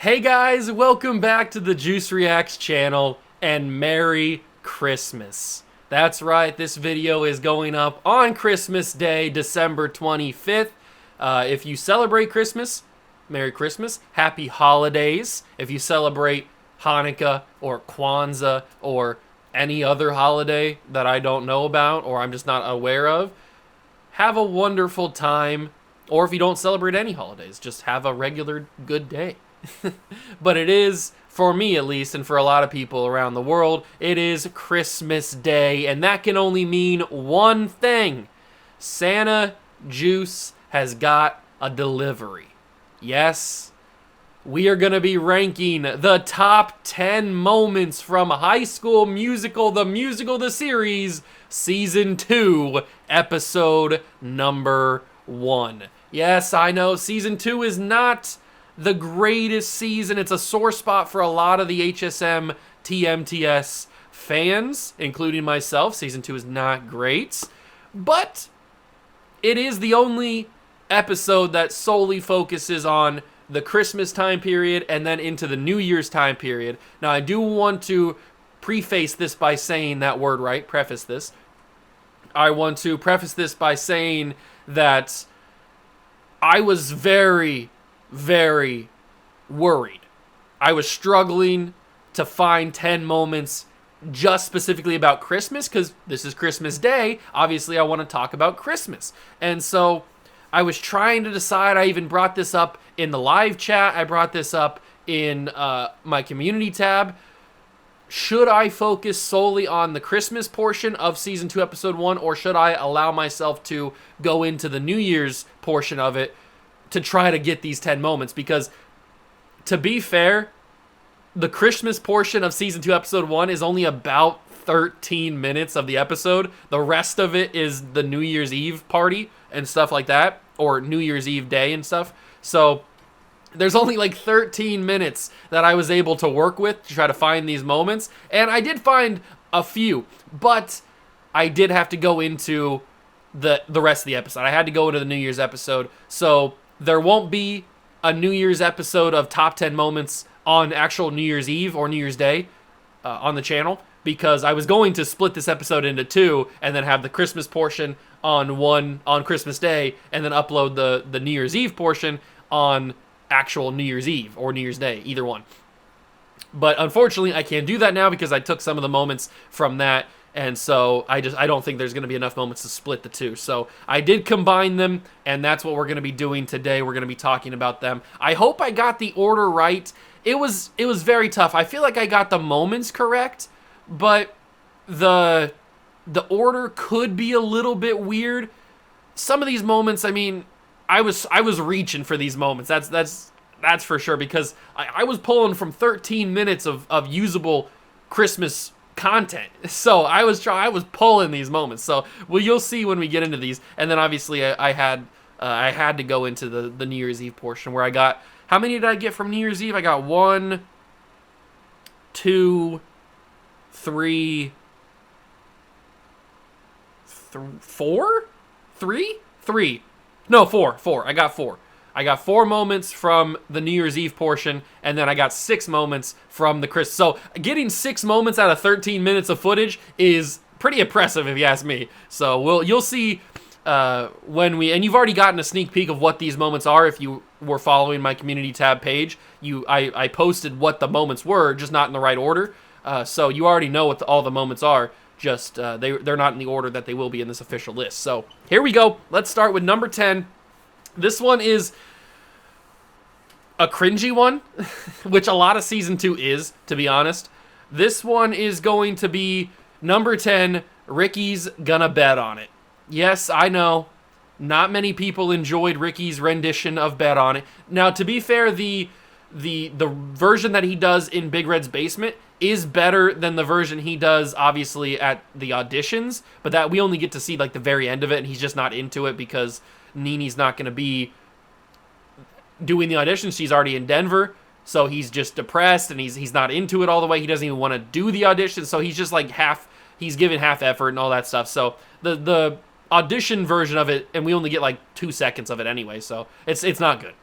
Hey guys, welcome back to the Juice Reacts channel, and Merry Christmas. That's right, this video is going up on Christmas Day, December 25th. If you celebrate Christmas, Merry Christmas, Happy Holidays. If you celebrate Hanukkah or Kwanzaa or any other holiday that I don't know about or I'm just not aware of, have a wonderful time. Or if you don't celebrate any holidays, just have a regular good day. But it is, for me at least, and for a lot of people around the world, it is Christmas Day, and that can only mean one thing. Santa Juice has got a delivery. Yes, we are going to be ranking the top 10 moments from High School Musical, the series, Season 2, Episode number 1. Yes, I know, Season 2 is not the greatest season. It's a sore spot for a lot of the HSM TMTS fans, including myself. Season 2 is not great, but it is the only episode that solely focuses on the Christmas time period and then into the New Year's time period. Now, I do want to preface this by saying that word right, preface this. I want to preface this by saying that I was very worried. I was struggling to find 10 moments just specifically about Christmas because this is Christmas Day. Obviously, I want to talk about Christmas. And so I was trying to decide. I even brought this up in the live chat. I brought this up in my community tab. Should I focus solely on the Christmas portion of Season 2, Episode 1, or should I allow myself to go into the New Year's portion of it to try to get these 10 moments? Because, to be fair, the Christmas portion of Season 2, Episode 1 is only about 13 minutes of the episode. The rest of it is the New Year's Eve party and stuff like that, or New Year's Eve day and stuff. So there's only like 13 minutes that I was able to work with to try to find these moments. And I did find a few, but I did have to go into the rest of the episode. I had to go into the New Year's episode. So there won't be a New Year's episode of top 10 moments on actual New Year's Eve or New Year's Day on the channel, because I was going to split this episode into two and then have the Christmas portion on Christmas Day and then upload the New Year's Eve portion on actual New Year's Eve or New Year's Day, either one. But unfortunately, I can't do that now because I took some of the moments from that, and so I don't think there's going to be enough moments to split the two. So I did combine them, and that's what we're going to be doing today. We're going to be talking about them. I hope I got the order right. It was very tough. I feel like I got the moments correct, but the order could be a little bit weird. Some of these moments, I mean, I was reaching for these moments. That's for sure, because I was pulling from 13 minutes of usable Christmas content. So I was pulling these moments. So you'll see when we get into these. And then obviously I had to go into the New Year's Eve portion where I got, how many did I get from New Year's Eve? I got 1, 2, 3, 4, 3, 3. No, 4. I got 4. I got 4 moments from the New Year's Eve portion, and then I got 6 moments from the Christmas. So getting 6 moments out of 13 minutes of footage is pretty impressive, if you ask me. So you'll see when and you've already gotten a sneak peek of what these moments are if you were following my community tab page. I posted what the moments were, just not in the right order. So you already know what all the moments are. Just they're not in the order that they will be in this official list. So here we go. Let's start with number 10. This one is a cringy one, which a lot of Season 2 is, to be honest. This one is going to be number 10, Ricky's Gonna Bet on It. Yes, I know, not many people enjoyed Ricky's rendition of Bet on It. Now, to be fair, the version that he does in Big Red's basement is better than the version he does, obviously, at the auditions, but that we only get to see like the very end of it, and he's just not into it because Nini's not going to be doing the auditions. She's already in Denver, so he's just depressed, and he's not into it all the way. He doesn't even want to do the audition, so he's just like he's giving half effort and all that stuff. So the audition version of it, and we only get like 2 seconds of it anyway, so it's not good.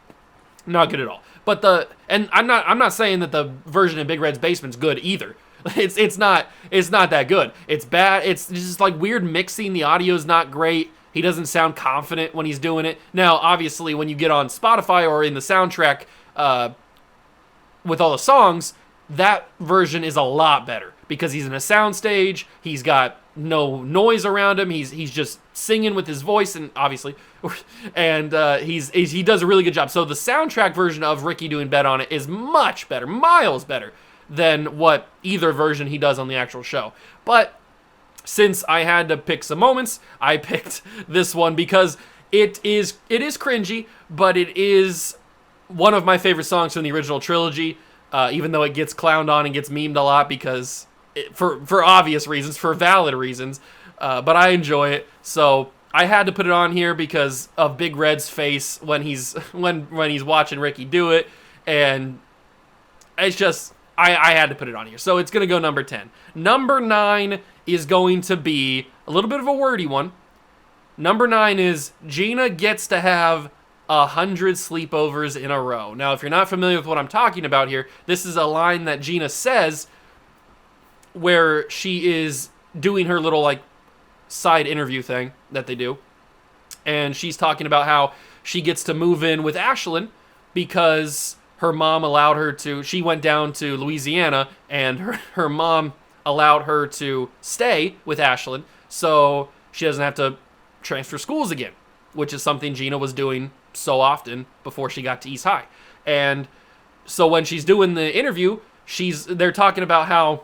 Not good at all. But I'm not saying that the version in Big Red's Basement's good either. It's not that good. It's bad. It's just like weird mixing. The audio's not great. He doesn't sound confident when he's doing it. Now, obviously, when you get on Spotify or in the soundtrack with all the songs, that version is a lot better because he's in a soundstage. He's got no noise around him. He's just singing with his voice, and obviously, and he does a really good job. So the soundtrack version of Ricky doing Bet on It is much better, miles better than what either version he does on the actual show. But since I had to pick some moments, I picked this one because it is cringy, but it is one of my favorite songs from the original trilogy. Even though it gets clowned on and gets memed a lot because for obvious reasons, for valid reasons, but I enjoy it. So I had to put it on here because of Big Red's face when he's watching Ricky do it, and it's just I had to put it on here. So it's gonna go number 10. Number 9 is going to be a little bit of a wordy one. Number 9 is Gina gets to have 100 sleepovers in a row. Now, if you're not familiar with what I'm talking about here, this is a line that Gina says where she is doing her little like side interview thing that they do. And she's talking about how she gets to move in with Ashlyn because her mom allowed her to. She went down to Louisiana and her mom allowed her to stay with Ashlyn so she doesn't have to transfer schools again, which is something Gina was doing so often before she got to East High. And so when she's doing the interview, they're talking about how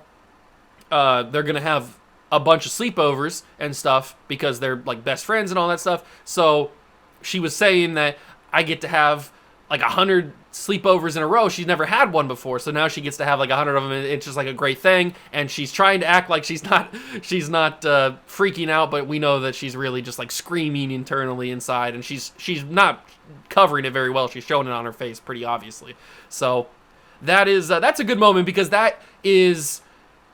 they're gonna have a bunch of sleepovers and stuff because they're like best friends and all that stuff. So she was saying that I get to have like 100 sleepovers in a row. She's never had one before, so now she gets to have like 100 of them. It's just like a great thing, and she's trying to act like she's not freaking out, but we know that she's really just like screaming internally inside, and she's not covering it very well. She's showing it on her face pretty obviously. So that's a good moment because that is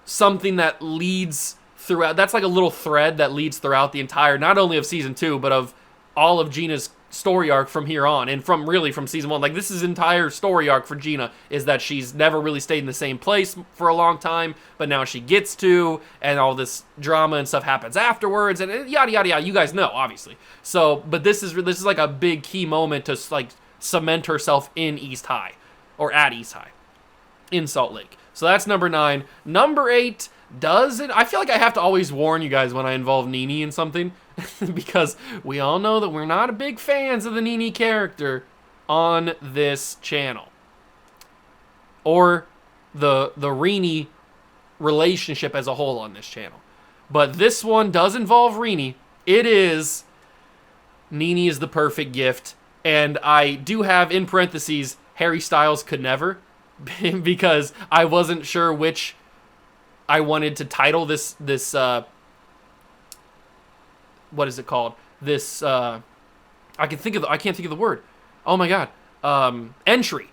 something that leads throughout. That's like a little thread that leads throughout the entire, not only of season 2, but of all of Gina's story arc from here on, and from season 1. Like, this is entire story arc for Gina is that she's never really stayed in the same place for a long time, but now she gets to, and all this drama and stuff happens afterwards, and yada yada yada. You guys know, obviously. So, but this is like a big key moment to like cement herself in East High, or at East High, in Salt Lake. So that's number 9. Number 8 I feel like I have to always warn you guys when I involve Nene in something because we all know that we're not big fans of the Nene character on this channel. Or the Rini relationship as a whole on this channel. But this one does involve Rini. It is Nene is the perfect gift. And I do have in parentheses Harry Styles could never because I wasn't sure which I wanted to title this what is it called? This I can't think of the word. Oh my god. Entry.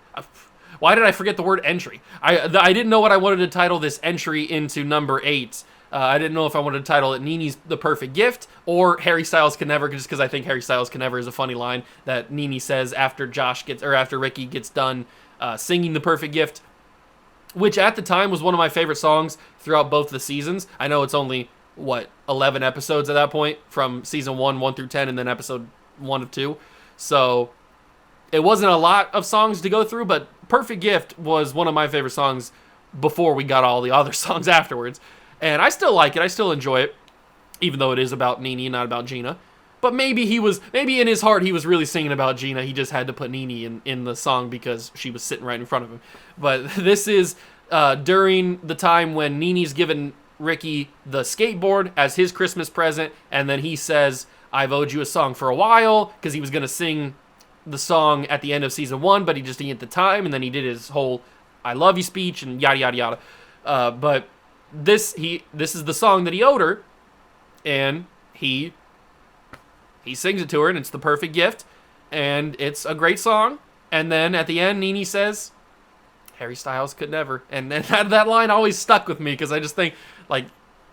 Why did I forget the word entry? I didn't know what I wanted to title this entry into number 8. I didn't know if I wanted to title it Nene's the Perfect Gift or Harry Styles Can Never, just because I think Harry Styles Can Never is a funny line that Nene says after Ricky gets done singing The Perfect Gift, which at the time was one of my favorite songs throughout both the seasons. I know it's only, 11 episodes at that point from season 1 through 10, and then episode 1 of 2. So it wasn't a lot of songs to go through, but Perfect Gift was one of my favorite songs before we got all the other songs afterwards. And I still like it. I still enjoy it, even though it is about Nene, not about Gina. But maybe in his heart he was really singing about Gina. He just had to put Nene in the song because she was sitting right in front of him. But this is during the time when Nene's given Ricky the skateboard as his Christmas present, and then he says, "I've owed you a song for a while," because he was going to sing the song at the end of season 1, but he just didn't get the time, and then he did his whole "I love you" speech and yada yada yada. But this is the song that he owed her, and he sings it to her, and it's The Perfect Gift, and it's a great song. And then at the end, Nene says, "Harry Styles could never," and then that line always stuck with me because I just think like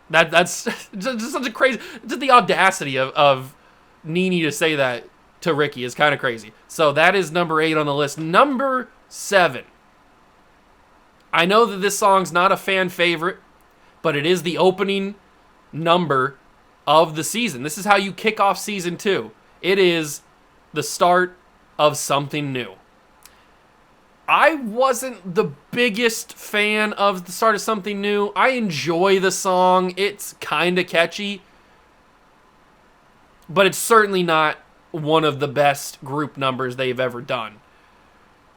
that's just such a crazy, just the audacity of Nene to say that to Ricky is kind of crazy. So that is number 8 on the list. Number 7. I know that this song's not a fan favorite, but it is the opening number of the season. This is how you kick off season 2. It is the start of something new. I wasn't the biggest fan of the start of something new. I enjoy the song. It's kind of catchy, but it's certainly not one of the best group numbers they've ever done.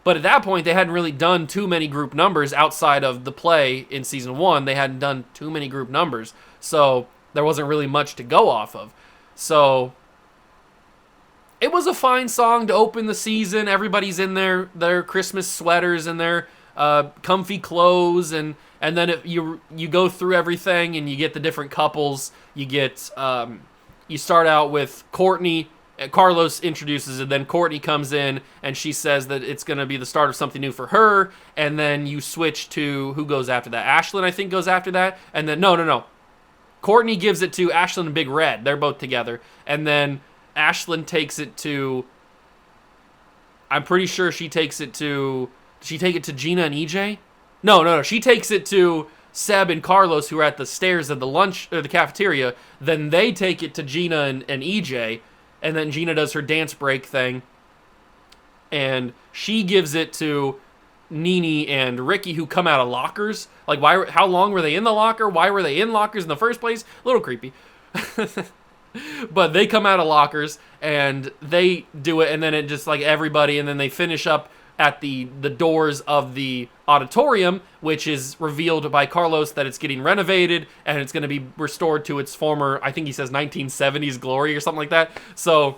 But at that point, they hadn't really done too many group numbers outside of the play in season 1. They hadn't done too many group numbers, so there wasn't really much to go off of. So it was a fine song to open the season. Everybody's in their Christmas sweaters and their comfy clothes, and then you go through everything and you get the different couples. You get you start out with Courtney. Carlos introduces it, then Courtney comes in and she says that it's going to be the start of something new for her, and then you switch to who goes after that? Ashlyn, I think, goes after that, and then no. Courtney gives it to Ashlyn and Big Red. They're both together, and then Ashlyn takes it to, I'm pretty sure she takes it to, did she take it to Gina and EJ? No. She takes it to Seb and Carlos, who are at the stairs of the lunch or the cafeteria. Then they take it to Gina and EJ, and then Gina does her dance break thing, and she gives it to Nene and Ricky, who come out of lockers. Like, why? How long were they in the locker? Why were they in lockers in the first place? A little creepy. But they come out of lockers, and they do it, and then it just, like, everybody, and then they finish up at the doors of the auditorium, which is revealed by Carlos that it's getting renovated, and it's going to be restored to its former, I think he says 1970s glory or something like that. So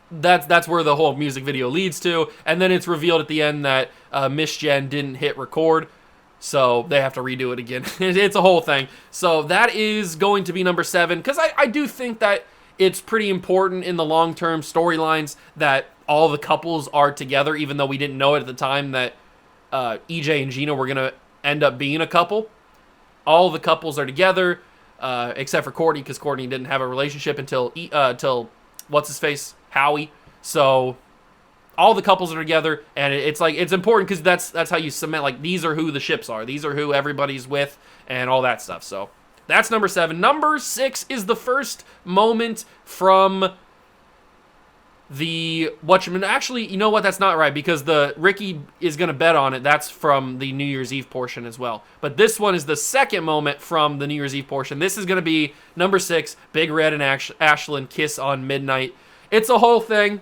that's where the whole music video leads to, and then it's revealed at the end that Miss Jen didn't hit record, so they have to redo it again. It's a whole thing. So that is going to be number 7, because I do think that it's pretty important in the long-term storylines that all the couples are together, even though we didn't know it at the time that EJ and Gina were going to end up being a couple. All the couples are together, except for Courtney, because Courtney didn't have a relationship until what's-his-face? Howie. So all the couples are together, and it's like, it's important because that's how you cement, like, these are who the ships are. These are who everybody's with and all that stuff. So that's number 7. Number 6 is the first moment from the actually, you know what, that's not right, because the Ricky is going to bet on it. That's from the New Year's Eve portion as well. But this one is the second moment from the New Year's Eve portion. This is going to be number 6, Big Red and Ashlyn kiss on midnight. It's a whole thing.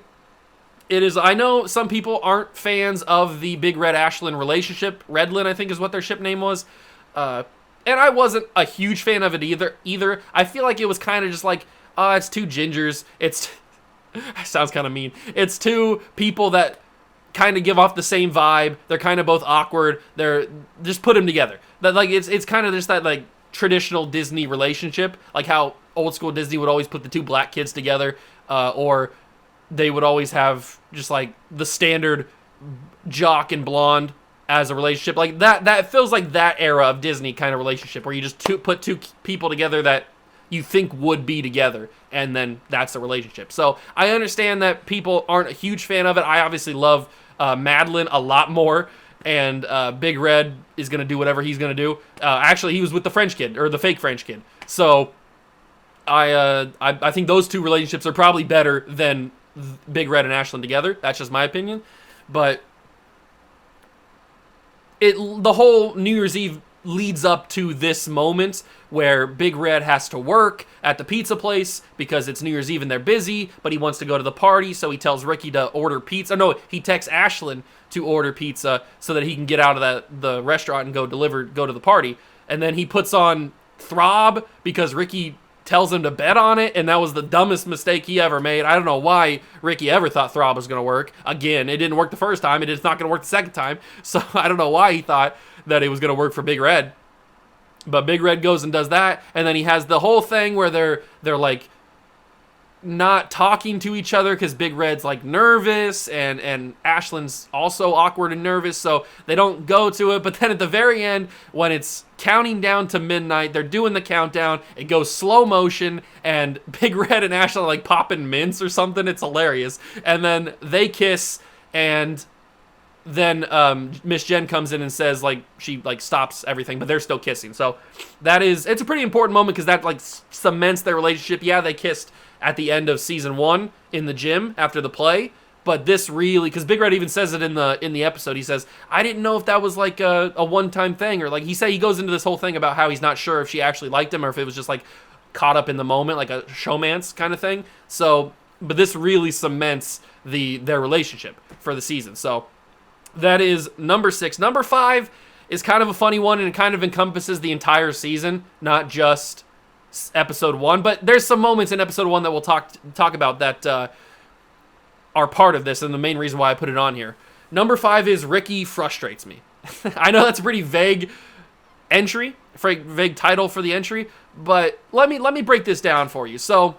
It is. I know some people aren't fans of the Big Red Ashlyn relationship. Redlyn, I think, is what their ship name was. And I wasn't a huge fan of it either. I feel like it was kind of just like, it's two gingers. Sounds kind of mean. It's two people that kind of give off the same vibe. They're kind of both awkward. They're just put them together. That, like, it's kind of just that, like, traditional Disney relationship, like how old school Disney would always put the two black kids together, or they would always have just like the standard jock and blonde as a relationship. Like that feels like that era of Disney kind of relationship where you just put two people together that you think would be together, and then that's the relationship. So I understand that people aren't a huge fan of it. I obviously love Madeline a lot more, and Big Red is going to do whatever he's going to do. Actually, he was with the French kid, or the fake French kid. So I think those two relationships are probably better than Big Red and Ashlyn together. That's just my opinion. But the whole New Year's Eve leads up to this moment where Big Red has to work at the pizza place because it's New Year's Eve and they're busy, but he wants to go to the party, so he tells Ricky to order pizza. No, he texts Ashlyn to order pizza so that he can get out of the restaurant and go to the party. And then he puts on Throb because Ricky tells him to bet on it, and that was the dumbest mistake he ever made. I don't know why Ricky ever thought Throb was going to work. Again, it didn't work the first time. It's not going to work the second time. So I don't know why he thought that it was going to work for Big Red. But Big Red goes and does that, and then he has the whole thing where they're like not talking to each other because Big Red's like nervous and Ashlyn's also awkward and nervous, so they don't go to it. But then at the very end, when it's counting down to midnight, they're doing the countdown, it goes slow motion, and Big Red and Ashlyn are like popping mints or something. It's hilarious. And then they kiss, and then Miss Jen comes in and says like she like stops everything, but they're still kissing. So it's a pretty important moment because that like cements their relationship. Yeah, they kissed at the end of season 1 in the gym after the play, but this really, because Big Red even says it in the episode, he says, I didn't know if that was like a one-time thing, or like he goes into this whole thing about how he's not sure if she actually liked him or if it was just like caught up in the moment, like a showmance kind of thing. So, but this really cements their relationship for the season. So that is number 6. Number 5 is kind of a funny one, and it kind of encompasses the entire season, not just episode 1, but there's some moments in episode 1 that we'll talk about that are part of this, and the main reason why I put it on here. Number 5 is Ricky frustrates me. I know that's a pretty vague entry, vague title for the entry, but let me break this down for you. So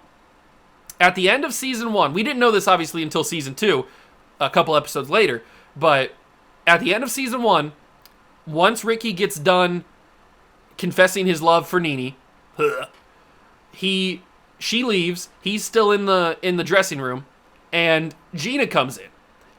at the end of season 1, we didn't know this obviously until season 2, a couple episodes later, but at the end of season 1, once Ricky gets done confessing his love for Nene, she leaves. He's still in the dressing room, and Gina comes in,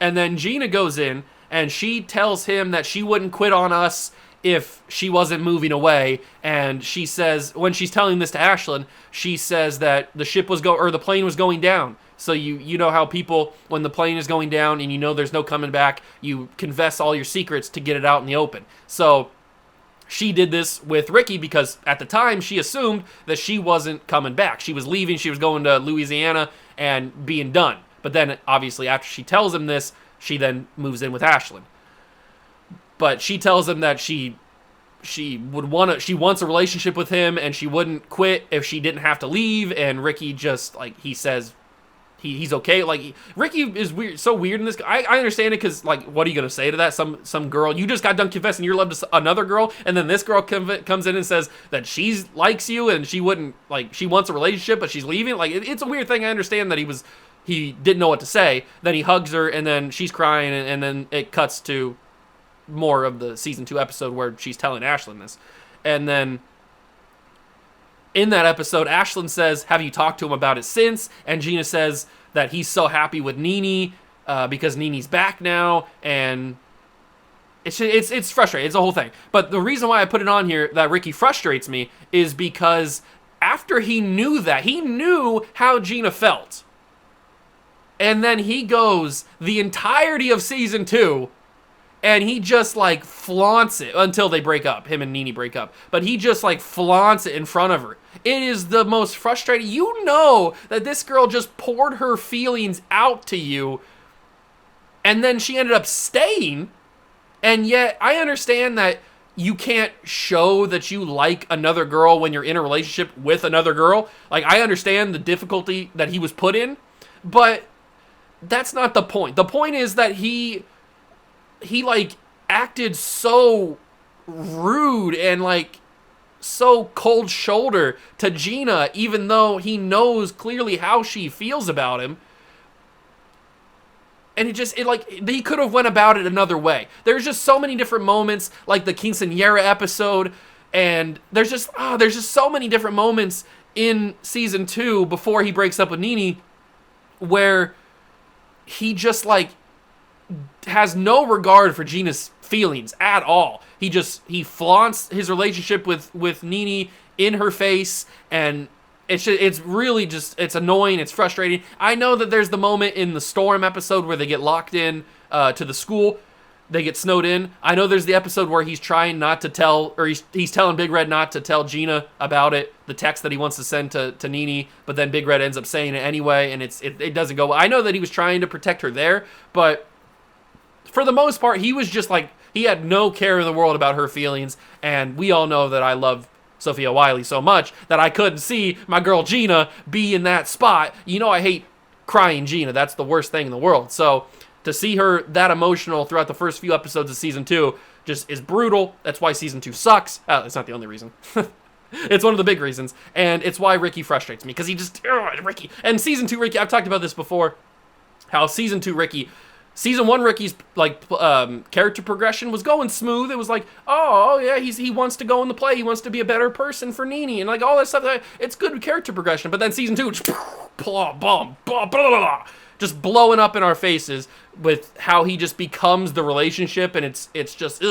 and then Gina goes in and she tells him that she wouldn't quit on us if she wasn't moving away. And she says, when she's telling this to Ashlyn, she says that the plane was going down. So you know how people, when the plane is going down and you know there's no coming back, you confess all your secrets to get it out in the open. So she did this with Ricky because at the time she assumed that she wasn't coming back. She was leaving. She was going to Louisiana and being done. But then obviously after she tells him this, she then moves in with Ashlyn. But she tells him that she wants a relationship with him and she wouldn't quit if she didn't have to leave. And Ricky just like he says he's okay. Like Ricky is weird, so weird in this. I understand it because like, what are you gonna say to that? Some girl you just got done confessing your love to another girl, and then this girl comes in and says that she likes you and she wouldn't like she wants a relationship, but she's leaving. Like it's a weird thing. I understand that he didn't know what to say. Then he hugs her, and then she's crying, and then it cuts to more of the season 2 episode where she's telling Ashlyn this, and then in that episode, Ashlyn says, have you talked to him about it since? And Gina says that he's so happy with Nene because Nene's back now. And it's frustrating. It's a whole thing. But the reason why I put it on here that Ricky frustrates me is because after he knew how Gina felt. And then he goes the entirety of season 2 and he just like flaunts it until they break up. Him and Nene break up. But he just like flaunts it in front of her. It is the most frustrating. You know that this girl just poured her feelings out to you. And then she ended up staying. And yet I understand that you can't show that you like another girl when you're in a relationship with another girl. Like I understand the difficulty that he was put in. But that's not the point. The point is that he like acted so rude and like so cold shoulder to Gina, even though he knows clearly how she feels about him. And he could have went about it another way. There's just so many different moments, like the quinceañera episode, and there's just so many different moments in season 2 before he breaks up with Nene, where he just like has no regard for Gina's feelings at all. He flaunts his relationship with Nene in her face, and it's really just, it's annoying, it's frustrating. I know that there's the moment in the Storm episode where they get locked in to the school, they get snowed in. I know there's the episode where he's trying not to tell, or he's telling Big Red not to tell Gina about it, the text that he wants to send to Nene, but then Big Red ends up saying it anyway, and it doesn't go well. I know that he was trying to protect her there, but for the most part, he was just like, he had no care in the world about her feelings, and we all know that I love Sophia Wiley so much that I couldn't see my girl Gina be in that spot. You know I hate crying Gina. That's the worst thing in the world. So to see her that emotional throughout the first few episodes of season 2 just is brutal. That's why season 2 sucks. It's not the only reason. It's one of the big reasons, and it's why Ricky frustrates me, because he just, Ricky. And season 2 Ricky, I've talked about this before, how season 2 Ricky, season 1 Ricky's like character progression was going smooth. It was like, oh yeah, he wants to go in the play, he wants to be a better person for Nini, and like all that stuff. It's good character progression. But then season 2, just blowing up in our faces with how he just becomes the relationship, and it's just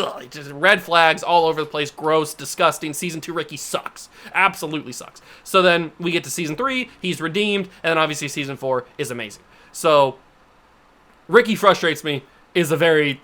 red flags all over the place, gross, disgusting. Season 2 Ricky sucks, absolutely sucks. So then we get to season 3, he's redeemed, and then obviously season 4 is amazing. So Ricky frustrates me is a very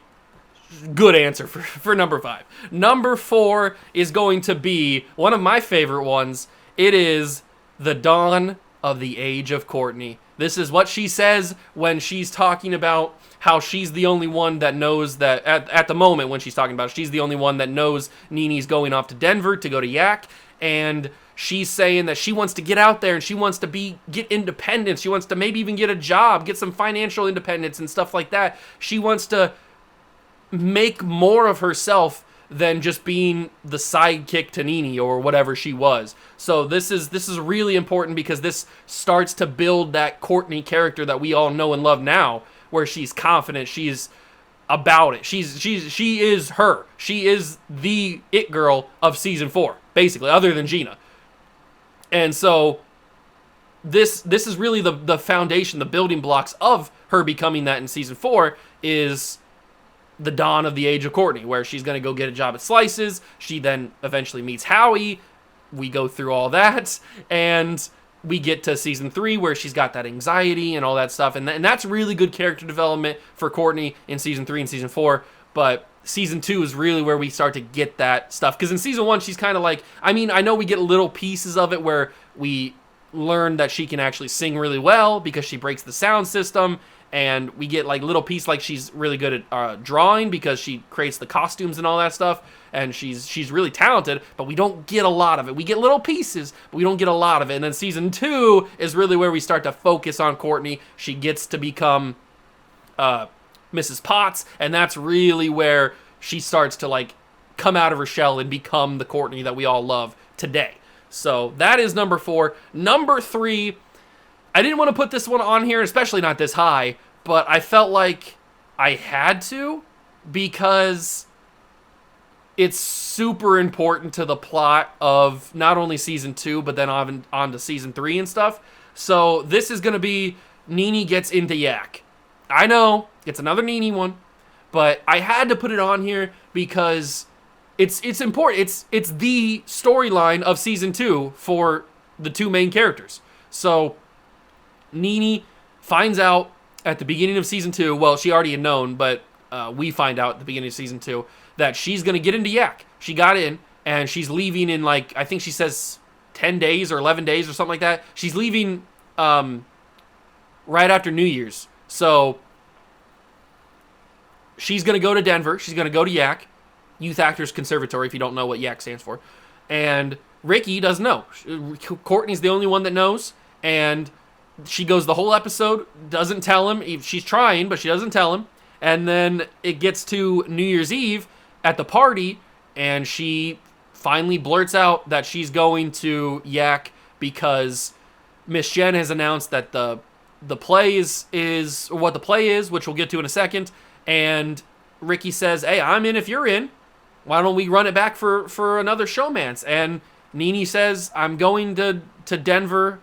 good answer for number 5. Number 4 is going to be one of my favorite ones. It is the dawn of the age of Courtney. This is what she says when she's talking about how she's the only one that knows that, at the moment when she's talking about it, she's the only one that knows Nini's going off to Denver to go to Yak, and she's saying that she wants to get out there and she wants to get independent. She wants to maybe even get a job, get some financial independence and stuff like that. She wants to make more of herself than just being the sidekick to Nini or whatever she was. So this is really important, because this starts to build that Courtney character that we all know and love now, where she's confident, she's about it. She is her. She is the it girl of season 4, basically, other than Gina. And so this is really the foundation, the building blocks of her becoming that in season 4 is the dawn of the age of Courtney, where she's going to go get a job at Slices. She then eventually meets Howie. We go through all that, and we get to season 3 where she's got that anxiety and all that stuff. And that's really good character development for Courtney in season 3 and season 4. But season 2 is really where we start to get that stuff. Because in season 1, she's kind of like, I mean, I know we get little pieces of it where we learn that she can actually sing really well because she breaks the sound system. And we get like little pieces, like she's really good at drawing because she creates the costumes and all that stuff. And she's really talented, but we don't get a lot of it. We get little pieces, but we don't get a lot of it. And then season 2 is really where we start to focus on Courtney. She gets to become Mrs. Potts, and that's really where she starts to like come out of her shell and become the Courtney that we all love today. So that is number 4. Number 3, I didn't want to put this one on here, especially not this high, but I felt like I had to, because it's super important to the plot of not only season 2, but then on to season 3 and stuff. So this is going to be Nini gets into Yak. I know, it's another Nini one, but I had to put it on here because it's important. It's the storyline of season 2 for the 2 main characters. So Nini finds out at the beginning of season 2, well, she already had known, but we find out at the beginning of season 2 that she's going to get into Yak. She got in, and she's leaving in, like, I think she says 10 days or 11 days or something like that. She's leaving right after New Year's. So she's going to go to Denver. She's going to go to Yak, Youth Actors Conservatory, if you don't know what Yak stands for. And Ricky doesn't know. Courtney's the only one that knows, and she goes the whole episode, doesn't tell him. She's trying, but she doesn't tell him. And then it gets to New Year's Eve at the party, and she finally blurts out that she's going to Yak because Miss Jen has announced that the play is what the play is, which we'll get to in a second. And Ricky says, hey, I'm in if you're in. Why don't we run it back for another showmance? And Nini says, I'm going to Denver.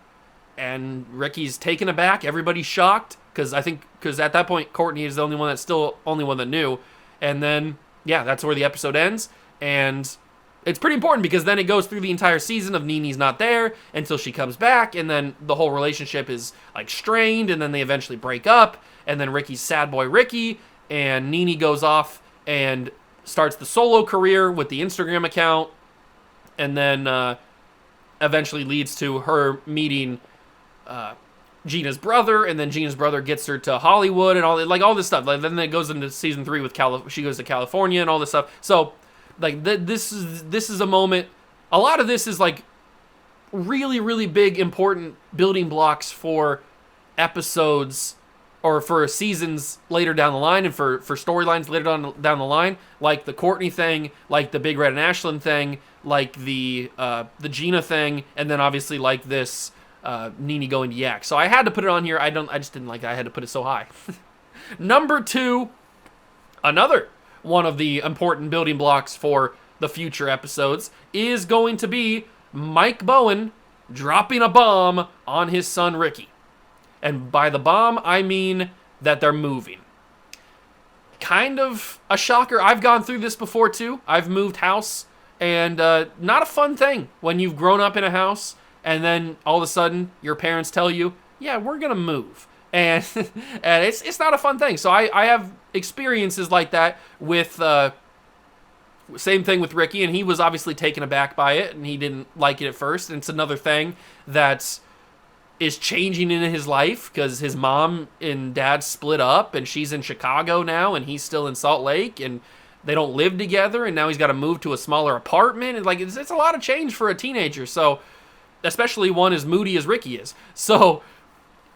And Ricky's taken aback. Everybody's shocked because at that point Courtney is the only one that knew. And then that's where the episode ends. And it's pretty important because then it goes through the entire season of Nini's not there until she comes back, and then the whole relationship is like strained, and then they eventually break up, and then Ricky's sad boy Ricky, and Nini goes off and starts the solo career with the Instagram account, and then eventually leads to her meeting Gina's brother, and then Gina's brother gets her to Hollywood and all this stuff. Like, then it goes into season 3 with she goes to California and all this stuff. So like this is a moment. A lot of this is like really, really big, important building blocks for episodes or for seasons later down the line, and for storylines later down the line, like the Courtney thing, like the Big Red and Ashlyn thing, like the Gina thing, and then obviously like this Nene going to Yak. So I had to put it on here. I just didn't like it. I had to put it so high. Number 2, another one of the important building blocks for the future episodes is going to be Mike Bowen dropping a bomb on his son Ricky. And by the bomb, I mean that they're moving. Kind of a shocker. I've gone through this before too. I've moved house, and not a fun thing when you've grown up in a house and then all of a sudden your parents tell you, yeah, we're going to move. And and it's not a fun thing. So I have experiences like that with same thing with Ricky, and he was obviously taken aback by it, and he didn't like it at first. And it's another thing that is changing in his life because his mom and dad split up, and she's in Chicago now, and he's still in Salt Lake, and they don't live together, and now he's got to move to a smaller apartment. And like it's a lot of change for a teenager. So especially one as moody as Ricky is. So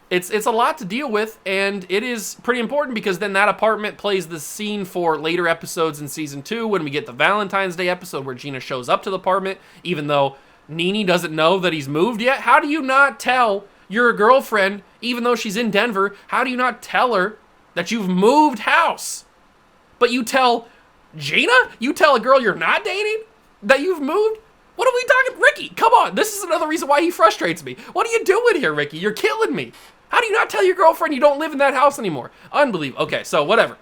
it's a lot to deal with, and it is pretty important because then that apartment plays the scene for later episodes in season 2 when we get the Valentine's Day episode where Gina shows up to the apartment, even though Nene doesn't know that he's moved yet. How do you not tell your girlfriend, even though she's in Denver, how do you not tell her that you've moved house? But you tell Gina? You tell a girl you're not dating that you've moved? What are we talking? Ricky, come on. This is another reason why he frustrates me. What are you doing here, Ricky? You're killing me. How do you not tell your girlfriend you don't live in that house anymore? Unbelievable. Okay, so whatever.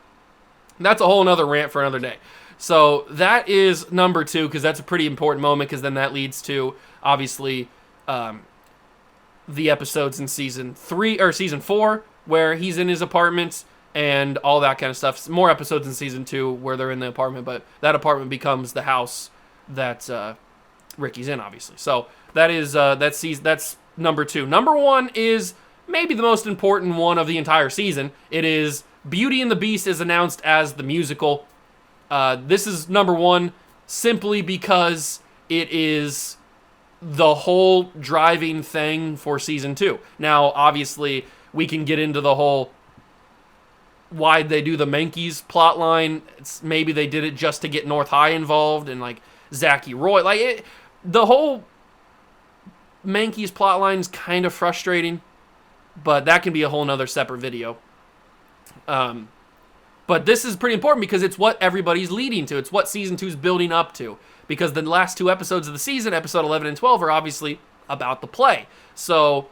That's a whole nother rant for another day. So that is number 2 because that's a pretty important moment because then that leads to, obviously, the episodes in season 3 or season 4 where he's in his apartment and all that kind of stuff. More episodes in season 2 where they're in the apartment, but that apartment becomes the house that Ricky's in, obviously. So that is that's number 2. Number 1 is maybe the most important one of the entire season. It is Beauty and the Beast is announced as the musical. This is number 1 simply because it is the whole driving thing for season 2. Now, obviously, we can get into the whole why'd they do the Mankeys plot line. Maybe they did it just to get North High involved and like Zachy Roy. The whole Mankeys plot line is kind of frustrating. But that can be a whole nother separate video. But this is pretty important because it's what everybody's leading to. It's what season 2 is building up to. Because the last 2 episodes of the season, episode 11 and 12, are obviously about the play. So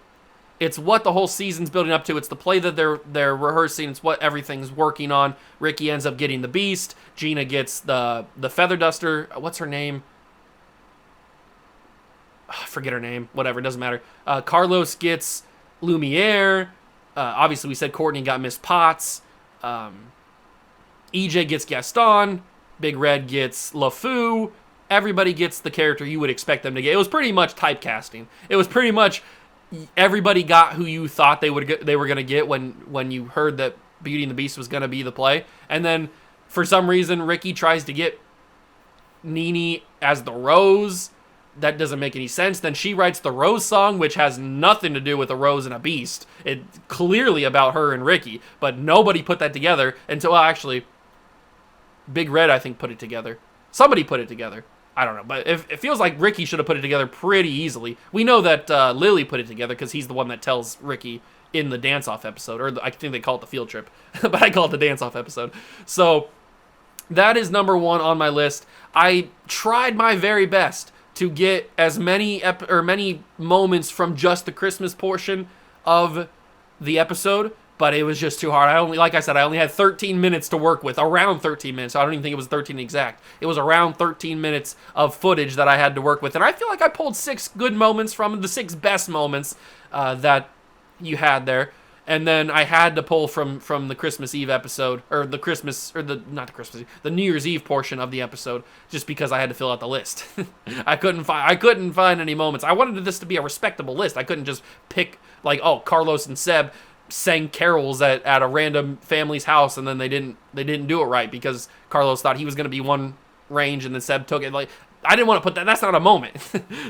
it's what the whole season's building up to. It's the play that they're rehearsing. It's what everything's working on. Ricky ends up getting the Beast. Gina gets the Feather Duster. What's her name? I forget her name. Whatever, it doesn't matter. Carlos gets Lumiere. Obviously, we said Courtney got Miss Potts. EJ gets Gaston. Big Red gets LeFou. Everybody gets the character you would expect them to get. It was pretty much typecasting. It was pretty much everybody got who you thought they were going to get when you heard that Beauty and the Beast was going to be the play. And then, for some reason, Ricky tries to get Nene as the Rose. That doesn't make any sense. Then she writes the Rose song, which has nothing to do with a Rose and a Beast. It's clearly about her and Ricky, but nobody put that together until, well, actually, Big Red, I think, put it together. Somebody put it together. I don't know, but it feels like Ricky should have put it together pretty easily. We know that Lily put it together because he's the one that tells Ricky in the dance-off episode, or I think they call it the field trip, but I call it the dance-off episode. So that is number 1 on my list. I tried my very best to get as many many moments from just the Christmas portion of the episode, but it was just too hard. Like I said, I only had 13 minutes to work with, around 13 minutes. I don't even think it was 13 exact. It was around 13 minutes of footage that I had to work with, and I feel like I pulled 6 good moments from the 6 best moments that you had there. And then I had to pull from the Christmas Eve episode, or the New Year's Eve portion of the episode, just because I had to fill out the list. I couldn't find any moments. I wanted this to be a respectable list. I couldn't just pick like, oh, Carlos and Seb sang carols at a random family's house, and then they didn't do it right because Carlos thought he was going to be one range, and then Seb took it. Like, I didn't want to put that. That's not a moment.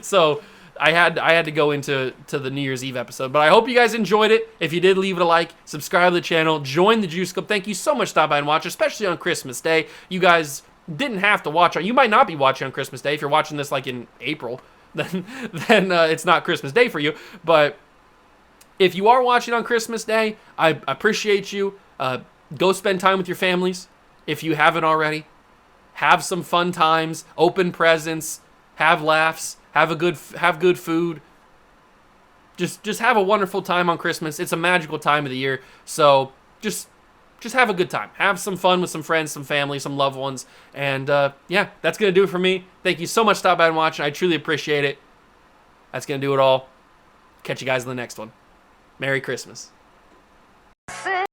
So I had to go into the New Year's Eve episode. But I hope you guys enjoyed it. If you did, leave it a like, subscribe to the channel, join the Juice Club. Thank you so much for stopping by and watch, especially on Christmas Day. You guys didn't have to watch. You might not be watching on Christmas Day if you're watching this like in April. Then it's not Christmas Day for you. But if you are watching on Christmas Day, I appreciate you. Go spend time with your families if you haven't already. Have some fun times, open presents, have laughs, have good food. Just have a wonderful time on Christmas. It's a magical time of the year. So just have a good time. Have some fun with some friends, some family, some loved ones. And yeah, that's going to do it for me. Thank you so much for stopping by and watching. I truly appreciate it. That's going to do it all. Catch you guys in the next one. Merry Christmas.